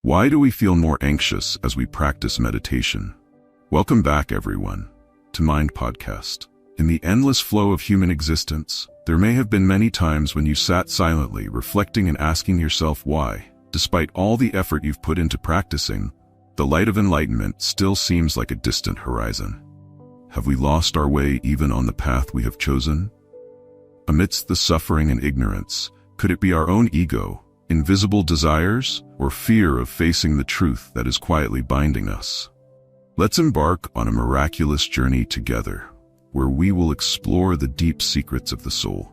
Why do we feel more anxious as we practice meditation? Welcome back, everyone, to Mind Podcast. In the endless flow of human existence, there may have been many times when you sat silently, reflecting and asking yourself why, despite all the effort you've put into practicing, the light of enlightenment still seems like a distant horizon. Have we lost our way even on the path we have chosen? Amidst the suffering and ignorance, could it be our own ego, invisible desires, or fear of facing the truth that is quietly binding us? Let's embark on a miraculous journey together, where we will explore the deep secrets of the soul.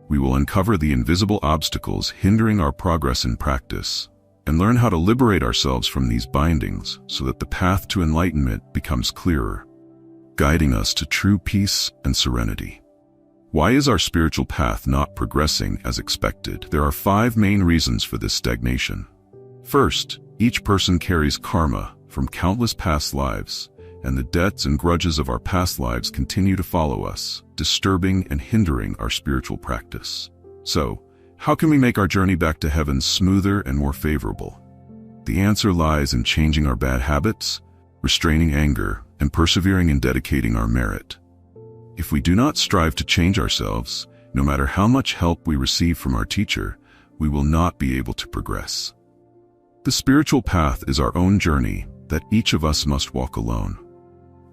We will uncover the invisible obstacles hindering our progress in practice, and learn how to liberate ourselves from these bindings so that the path to enlightenment becomes clearer, guiding us to true peace and serenity. Why is our spiritual path not progressing as expected? There are 5 main reasons for this stagnation. First, each person carries karma from countless past lives, and the debts and grudges of our past lives continue to follow us, disturbing and hindering our spiritual practice. So, how can we make our journey back to heaven smoother and more favorable? The answer lies in changing our bad habits, restraining anger, and persevering in dedicating our merit. If we do not strive to change ourselves, no matter how much help we receive from our teacher, we will not be able to progress. The spiritual path is our own journey that each of us must walk alone.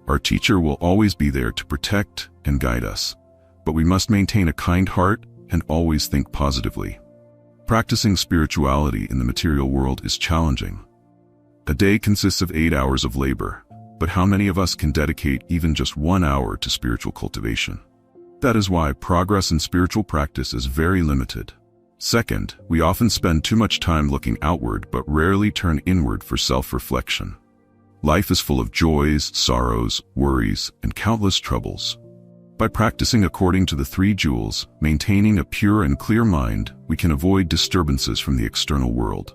Our teacher will always be there to protect and guide us, but we must maintain a kind heart and always think positively. Practicing spirituality in the material world is challenging. A day consists of 8 hours of labor, but how many of us can dedicate even just 1 hour to spiritual cultivation? That is why progress in spiritual practice is very limited. Second, we often spend too much time looking outward but rarely turn inward for self-reflection. Life is full of joys, sorrows, worries, and countless troubles. By practicing according to the 3 jewels, maintaining a pure and clear mind, we can avoid disturbances from the external world.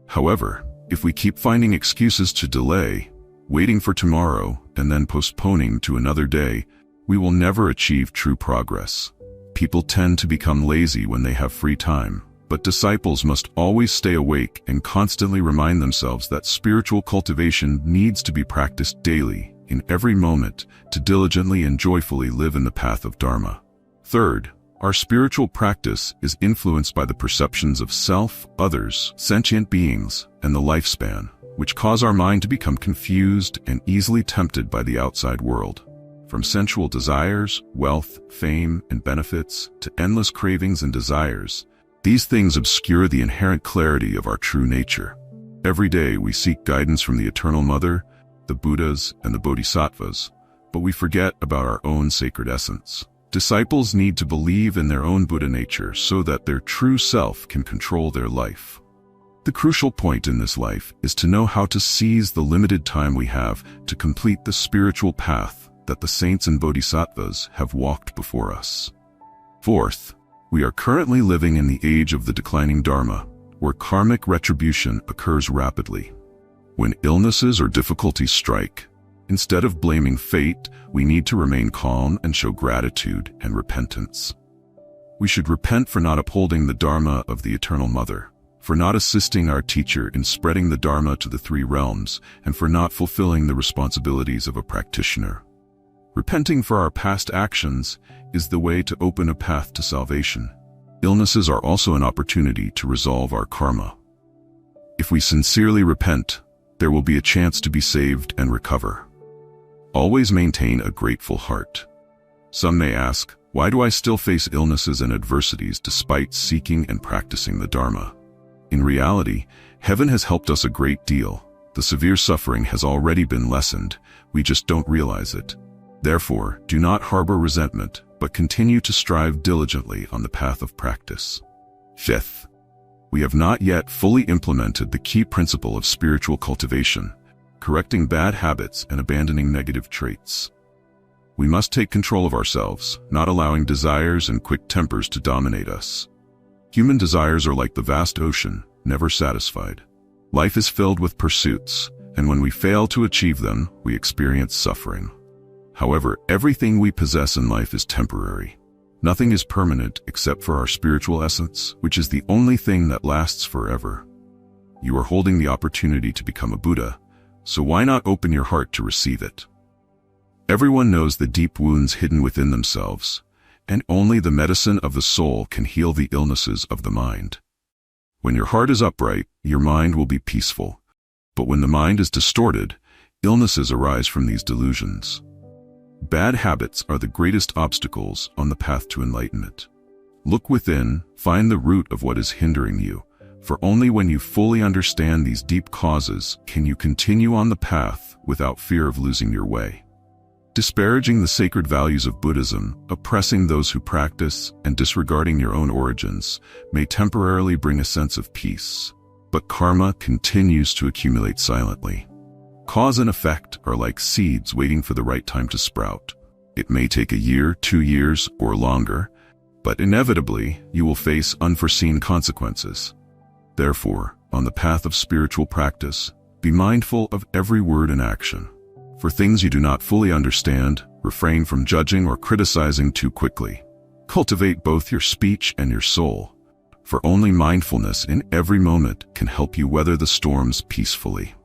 However, if we keep finding excuses to delay, waiting for tomorrow, and then postponing to another day, we will never achieve true progress. People tend to become lazy when they have free time, but disciples must always stay awake and constantly remind themselves that spiritual cultivation needs to be practiced daily, in every moment, to diligently and joyfully live in the path of Dharma. Third, our spiritual practice is influenced by the perceptions of self, others, sentient beings, and the lifespan, which cause our mind to become confused and easily tempted by the outside world. From sensual desires, wealth, fame, and benefits, to endless cravings and desires, these things obscure the inherent clarity of our true nature. Every day we seek guidance from the Eternal Mother, the Buddhas, and the Bodhisattvas, but we forget about our own sacred essence. Disciples need to believe in their own Buddha nature so that their true self can control their life. The crucial point in this life is to know how to seize the limited time we have to complete the spiritual path that the saints and bodhisattvas have walked before us. Fourth, we are currently living in the age of the declining Dharma, where karmic retribution occurs rapidly. When illnesses or difficulties strike, instead of blaming fate, we need to remain calm and show gratitude and repentance. We should repent for not upholding the Dharma of the Eternal Mother, for not assisting our teacher in spreading the Dharma to the 3 realms, and for not fulfilling the responsibilities of a practitioner. Repenting for our past actions is the way to open a path to salvation. Illnesses are also an opportunity to resolve our karma. If we sincerely repent, there will be a chance to be saved and recover. Always maintain a grateful heart. Some may ask, why do I still face illnesses and adversities despite seeking and practicing the Dharma? In reality, heaven has helped us a great deal. The severe suffering has already been lessened, we just don't realize it. Therefore, do not harbor resentment, but continue to strive diligently on the path of practice. Fifth, we have not yet fully implemented the key principle of spiritual cultivation, correcting bad habits and abandoning negative traits. We must take control of ourselves, not allowing desires and quick tempers to dominate us. Human desires are like the vast ocean, never satisfied. Life is filled with pursuits, and when we fail to achieve them, we experience suffering. However, everything we possess in life is temporary. Nothing is permanent except for our spiritual essence, which is the only thing that lasts forever. you are holding the opportunity to become a Buddha, so why not open your heart to receive it? Everyone knows the deep wounds hidden within themselves, and only the medicine of the soul can heal the illnesses of the mind. When your heart is upright, your mind will be peaceful. But when the mind is distorted, illnesses arise from these delusions. Bad habits are the greatest obstacles on the path to enlightenment. Look within, find the root of what is hindering you, for only when you fully understand these deep causes can you continue on the path without fear of losing your way. Disparaging the sacred values of Buddhism, oppressing those who practice, and disregarding your own origins may temporarily bring a sense of peace, but karma continues to accumulate silently. Cause and effect are like seeds waiting for the right time to sprout. It may take a year, 2 years, or longer, but inevitably you will face unforeseen consequences. Therefore, on the path of spiritual practice, be mindful of every word and action. For things you do not fully understand, refrain from judging or criticizing too quickly. Cultivate both your speech and your soul, for only mindfulness in every moment can help you weather the storms peacefully.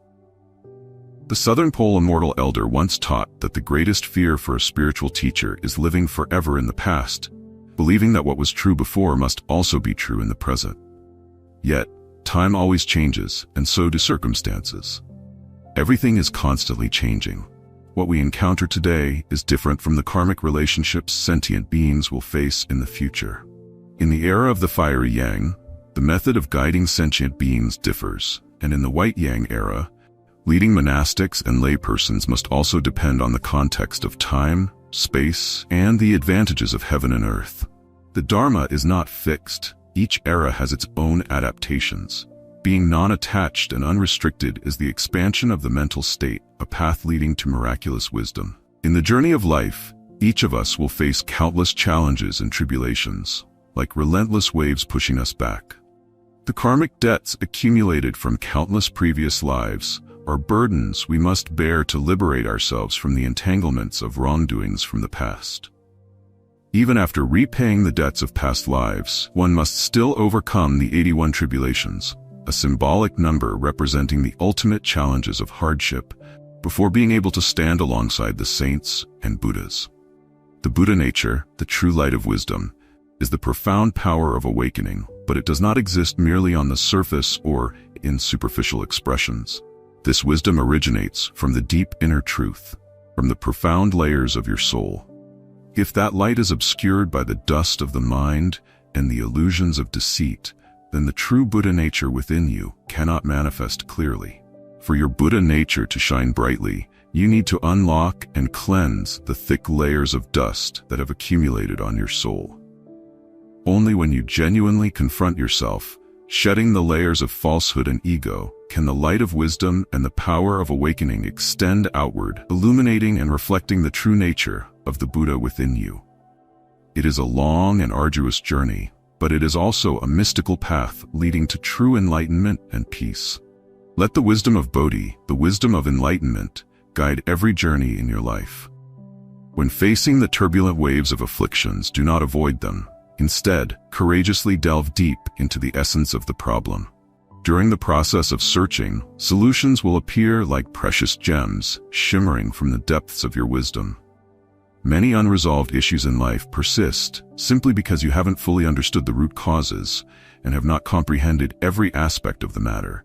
The Southern Pole immortal elder once taught that the greatest fear for a spiritual teacher is living forever in the past, believing that what was true before must also be true in the present. Yet, time always changes, and so do circumstances. Everything is constantly changing. What we encounter today is different from the karmic relationships sentient beings will face in the future. In the era of the fiery yang, the method of guiding sentient beings differs, and in the white yang era, leading monastics and laypersons must also depend on the context of time, space, and the advantages of heaven and earth. The Dharma is not fixed. Each era has its own adaptations. Being non-attached and unrestricted is the expansion of the mental state, a path leading to miraculous wisdom. In the journey of life, each of us will face countless challenges and tribulations, like relentless waves pushing us back. The karmic debts accumulated from countless previous lives are burdens we must bear to liberate ourselves from the entanglements of wrongdoings from the past. Even after repaying the debts of past lives, one must still overcome the 81 tribulations, a symbolic number representing the ultimate challenges of hardship, before being able to stand alongside the saints and Buddhas. The Buddha nature, the true light of wisdom, is the profound power of awakening, but it does not exist merely on the surface or in superficial expressions. This wisdom originates from the deep inner truth, from the profound layers of your soul. If that light is obscured by the dust of the mind and the illusions of deceit, then the true Buddha nature within you cannot manifest clearly. For your Buddha nature to shine brightly, you need to unlock and cleanse the thick layers of dust that have accumulated on your soul. Only when you genuinely confront yourself, shedding the layers of falsehood and ego, can the light of wisdom and the power of awakening extend outward, illuminating and reflecting the true nature of the Buddha within you. It is a long and arduous journey, but it is also a mystical path leading to true enlightenment and peace. Let the wisdom of Bodhi, the wisdom of enlightenment, guide every journey in your life. When facing the turbulent waves of afflictions, do not avoid them. Instead, courageously delve deep into the essence of the problem. During the process of searching, solutions will appear like precious gems, shimmering from the depths of your wisdom. Many unresolved issues in life persist simply because you haven't fully understood the root causes and have not comprehended every aspect of the matter.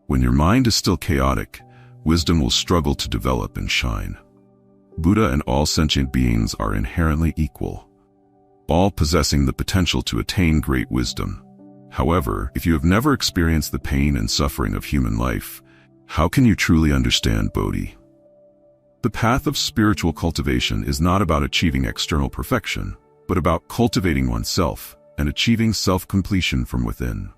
When your mind is still chaotic, wisdom will struggle to develop and shine. Buddha and all sentient beings are inherently equal, all possessing the potential to attain great wisdom. However, if you have never experienced the pain and suffering of human life, how can you truly understand Bodhi? The path of spiritual cultivation is not about achieving external perfection, but about cultivating oneself and achieving self-completion from within.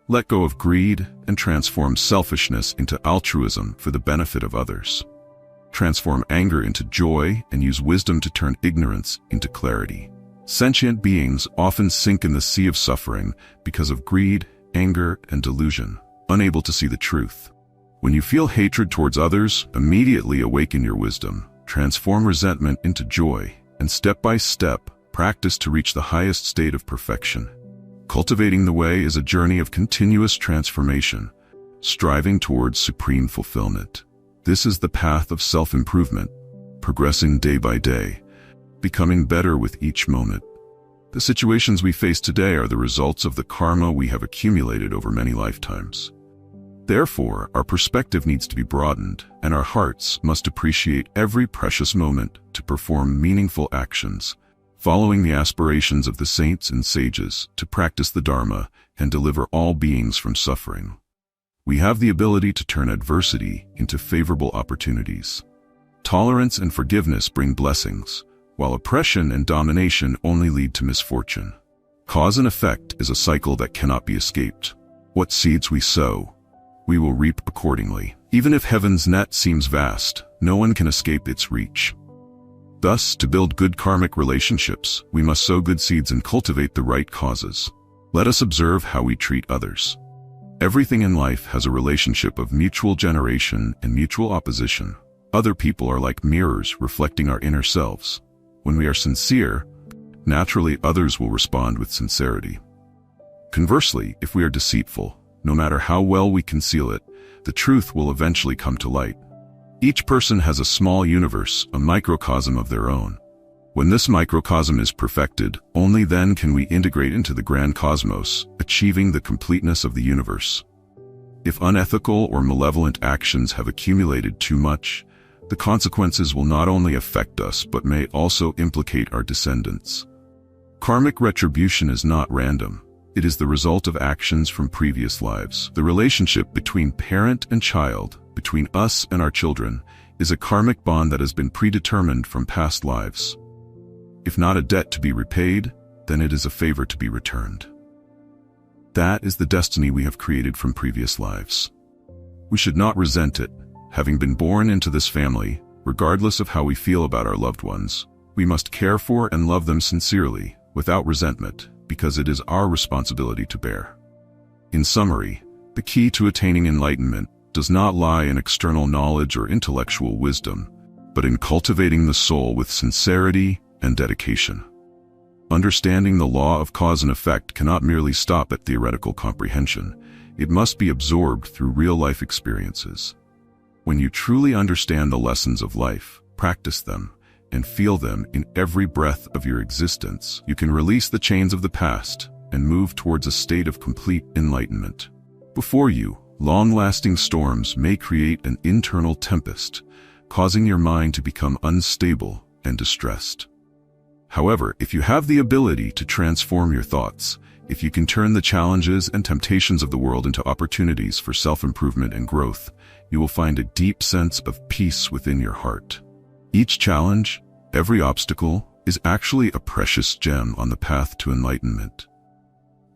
Let go of greed and transform selfishness into altruism for the benefit of others. Transform anger into joy and use wisdom to turn ignorance into clarity. Sentient beings often sink in the sea of suffering because of greed, anger, and delusion, unable to see the truth. When you feel hatred towards others, immediately awaken your wisdom, transform resentment into joy, and step by step, practice to reach the highest state of perfection. Cultivating the way is a journey of continuous transformation, striving towards supreme fulfillment. This is the path of self-improvement, progressing day by day, becoming better with each moment. The situations we face today are the results of the karma we have accumulated over many lifetimes. Therefore, our perspective needs to be broadened, and our hearts must appreciate every precious moment to perform meaningful actions, following the aspirations of the saints and sages to practice the Dharma and deliver all beings from suffering. We have the ability to turn adversity into favorable opportunities. Tolerance and forgiveness bring blessings, while oppression and domination only lead to misfortune. Cause and effect is a cycle that cannot be escaped. What seeds we sow, we will reap accordingly. Even if heaven's net seems vast, no one can escape its reach. Thus, to build good karmic relationships, we must sow good seeds and cultivate the right causes. Let us observe how we treat others. Everything in life has a relationship of mutual generation and mutual opposition. Other people are like mirrors reflecting our inner selves. When we are sincere, naturally others will respond with sincerity. Conversely, if we are deceitful, no matter how well we conceal it, the truth will eventually come to light. Each person has a small universe, a microcosm of their own. When this microcosm is perfected, only then can we integrate into the grand cosmos, achieving the completeness of the universe. If unethical or malevolent actions have accumulated too much, the consequences will not only affect us but may also implicate our descendants. Karmic retribution is not random. It is the result of actions from previous lives. The relationship between parent and child, between us and our children, is a karmic bond that has been predetermined from past lives. If not a debt to be repaid, then it is a favor to be returned. That is the destiny we have created from previous lives. We should not resent it. Having been born into this family, regardless of how we feel about our loved ones, we must care for and love them sincerely, without resentment, because it is our responsibility to bear. In summary, the key to attaining enlightenment does not lie in external knowledge or intellectual wisdom, but in cultivating the soul with sincerity and dedication. Understanding the law of cause and effect cannot merely stop at theoretical comprehension. It must be absorbed through real-life experiences. When you truly understand the lessons of life, practice them, and feel them in every breath of your existence, you can release the chains of the past and move towards a state of complete enlightenment. Before you, long-lasting storms may create an internal tempest, causing your mind to become unstable and distressed. However, if you have the ability to transform your thoughts, if you can turn the challenges and temptations of the world into opportunities for self-improvement and growth, you will find a deep sense of peace within your heart. Each challenge, every obstacle, is actually a precious gem on the path to enlightenment.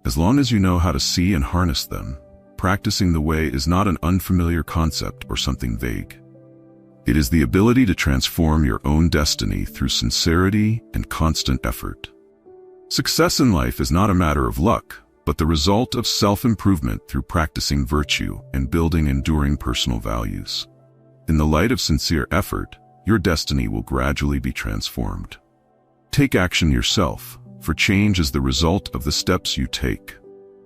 As long as you know how to see and harness them, practicing the way is not an unfamiliar concept or something vague. It is the ability to transform your own destiny through sincerity and constant effort. Success in life is not a matter of luck, but the result of self-improvement through practicing virtue and building enduring personal values. In the light of sincere effort, your destiny will gradually be transformed. Take action yourself, for change is the result of the steps you take.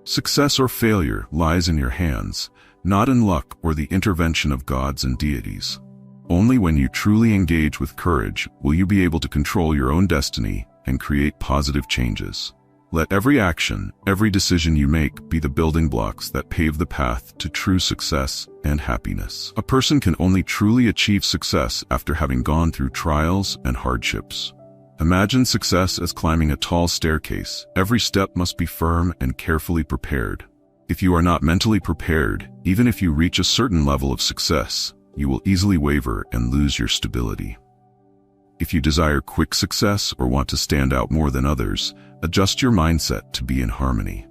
Success or failure lies in your hands, not in luck or the intervention of gods and deities. Only when you truly engage with courage will you be able to control your own destiny and create positive changes. Let every action, every decision you make be the building blocks that pave the path to true success and happiness. A person can only truly achieve success after having gone through trials and hardships. Imagine success as climbing a tall staircase. Every step must be firm and carefully prepared. If you are not mentally prepared, even if you reach a certain level of success, you will easily waver and lose your stability. If you desire quick success or want to stand out more than others, adjust your mindset to be in harmony.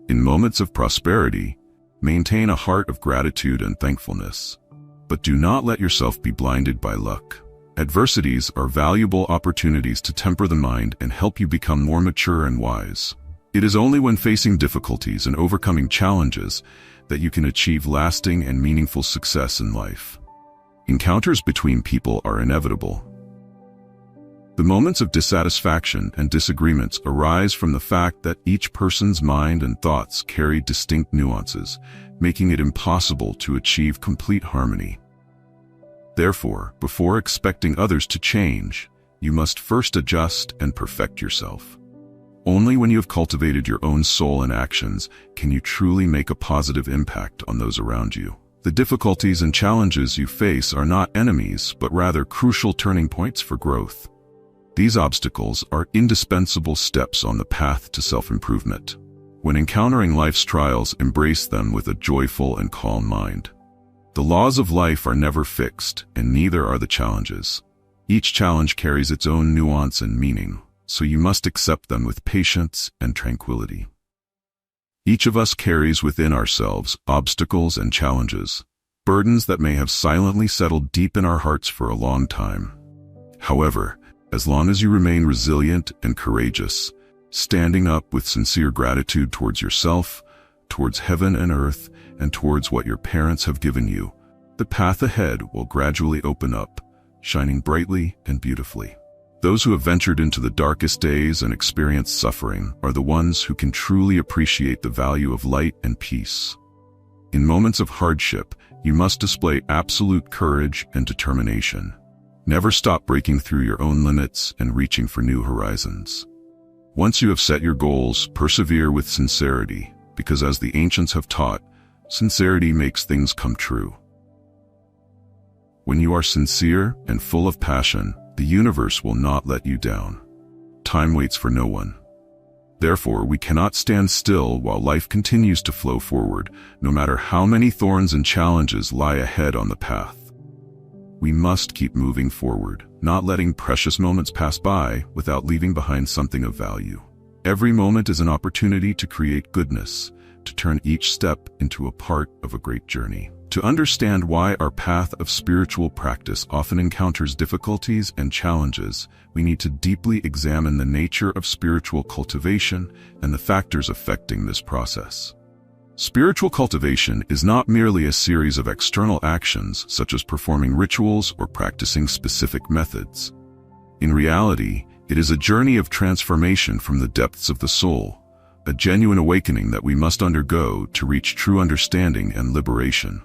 In moments of prosperity, maintain a heart of gratitude and thankfulness. But do not let yourself be blinded by luck. Adversities are valuable opportunities to temper the mind and help you become more mature and wise. It is only when facing difficulties and overcoming challenges that you can achieve lasting and meaningful success in life. Encounters between people are inevitable. The moments of dissatisfaction and disagreements arise from the fact that each person's mind and thoughts carry distinct nuances, making it impossible to achieve complete harmony. Therefore, before expecting others to change, you must first adjust and perfect yourself. Only when you have cultivated your own soul and actions can you truly make a positive impact on those around you. The difficulties and challenges you face are not enemies, but rather crucial turning points for growth. These obstacles are indispensable steps on the path to self-improvement. When encountering life's trials, embrace them with a joyful and calm mind. The laws of life are never fixed, and neither are the challenges. Each challenge carries its own nuance and meaning, so you must accept them with patience and tranquility. Each of us carries within ourselves obstacles and challenges, burdens that may have silently settled deep in our hearts for a long time. However, as long as you remain resilient and courageous, standing up with sincere gratitude towards yourself, towards heaven and earth, and towards what your parents have given you, the path ahead will gradually open up, shining brightly and beautifully. Those who have ventured into the darkest days and experienced suffering are the ones who can truly appreciate the value of light and peace. In moments of hardship, you must display absolute courage and determination. Never stop breaking through your own limits and reaching for new horizons. Once you have set your goals, persevere with sincerity, because as the ancients have taught, sincerity makes things come true. When you are sincere and full of passion, the universe will not let you down. Time waits for no one. Therefore, we cannot stand still while life continues to flow forward, no matter how many thorns and challenges lie ahead on the path. We must keep moving forward, not letting precious moments pass by without leaving behind something of value. Every moment is an opportunity to create goodness, to turn each step into a part of a great journey. To understand why our path of spiritual practice often encounters difficulties and challenges, we need to deeply examine the nature of spiritual cultivation and the factors affecting this process. Spiritual cultivation is not merely a series of external actions such as performing rituals or practicing specific methods. In reality, it is a journey of transformation from the depths of the soul, a genuine awakening that we must undergo to reach true understanding and liberation.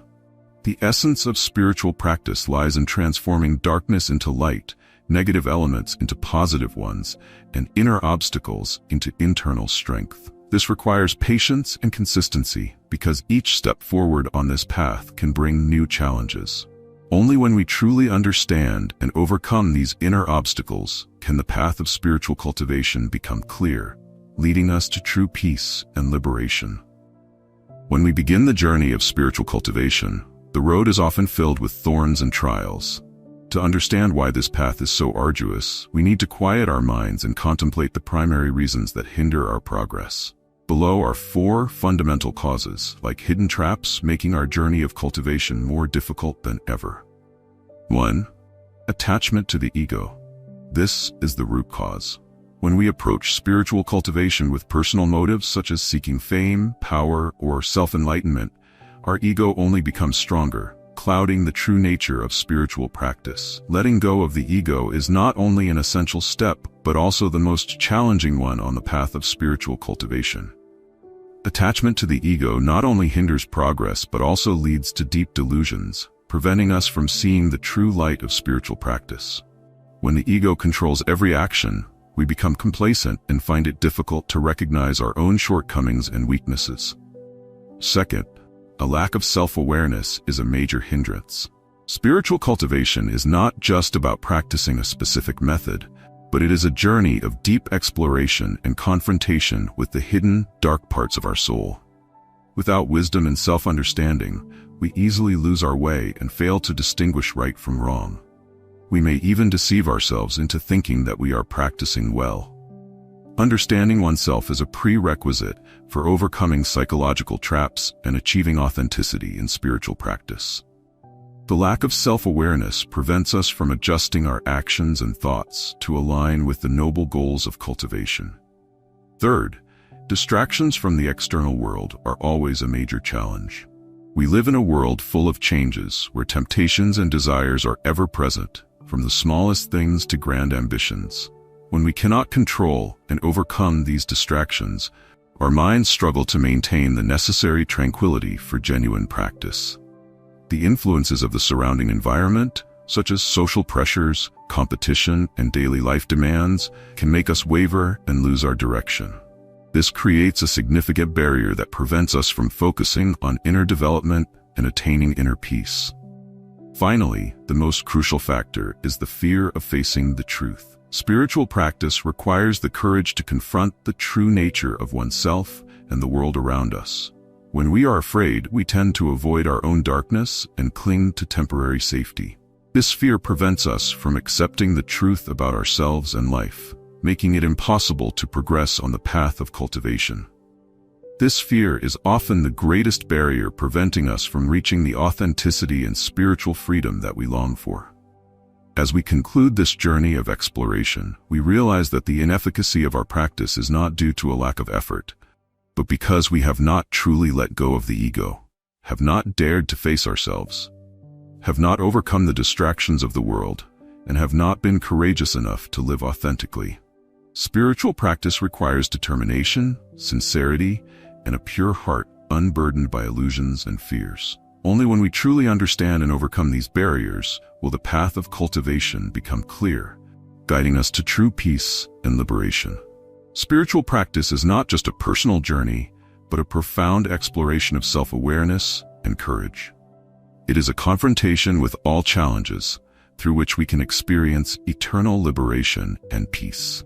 The essence of spiritual practice lies in transforming darkness into light, negative elements into positive ones, and inner obstacles into internal strength. This requires patience and consistency because each step forward on this path can bring new challenges. Only when we truly understand and overcome these inner obstacles can the path of spiritual cultivation become clear, leading us to true peace and liberation. When we begin the journey of spiritual cultivation, the road is often filled with thorns and trials. To understand why this path is so arduous, we need to quiet our minds and contemplate the primary reasons that hinder our progress. Below are 4 fundamental causes, like hidden traps, making our journey of cultivation more difficult than ever. 1. Attachment to the ego. This is the root cause. When we approach spiritual cultivation with personal motives such as seeking fame, power, or self-enlightenment, our ego only becomes stronger, clouding the true nature of spiritual practice. Letting go of the ego is not only an essential step, but also the most challenging one on the path of spiritual cultivation. Attachment to the ego not only hinders progress, but also leads to deep delusions, preventing us from seeing the true light of spiritual practice. When the ego controls every action, we become complacent and find it difficult to recognize our own shortcomings and weaknesses. Second, a lack of self-awareness is a major hindrance. Spiritual cultivation is not just about practicing a specific method, but it is a journey of deep exploration and confrontation with the hidden, dark parts of our soul. Without wisdom and self-understanding, we easily lose our way and fail to distinguish right from wrong. We may even deceive ourselves into thinking that we are practicing well. Understanding oneself is a prerequisite for overcoming psychological traps and achieving authenticity in spiritual practice. The lack of self-awareness prevents us from adjusting our actions and thoughts to align with the noble goals of cultivation. Third, distractions from the external world are always a major challenge. We live in a world full of changes where temptations and desires are ever present, from the smallest things to grand ambitions. When we cannot control and overcome these distractions, our minds struggle to maintain the necessary tranquility for genuine practice. The influences of the surrounding environment, such as social pressures, competition, and daily life demands, can make us waver and lose our direction. This creates a significant barrier that prevents us from focusing on inner development and attaining inner peace. Finally, the most crucial factor is the fear of facing the truth. Spiritual practice requires the courage to confront the true nature of oneself and the world around us. When we are afraid, we tend to avoid our own darkness and cling to temporary safety. This fear prevents us from accepting the truth about ourselves and life, making it impossible to progress on the path of cultivation. This fear is often the greatest barrier preventing us from reaching the authenticity and spiritual freedom that we long for. As we conclude this journey of exploration, we realize that the inefficacy of our practice is not due to a lack of effort, but because we have not truly let go of the ego, have not dared to face ourselves, have not overcome the distractions of the world, and have not been courageous enough to live authentically. Spiritual practice requires determination, sincerity, and a pure heart unburdened by illusions and fears. Only when we truly understand and overcome these barriers will the path of cultivation become clear, guiding us to true peace and liberation. Spiritual practice is not just a personal journey, but a profound exploration of self-awareness and courage. It is a confrontation with all challenges, through which we can experience eternal liberation and peace.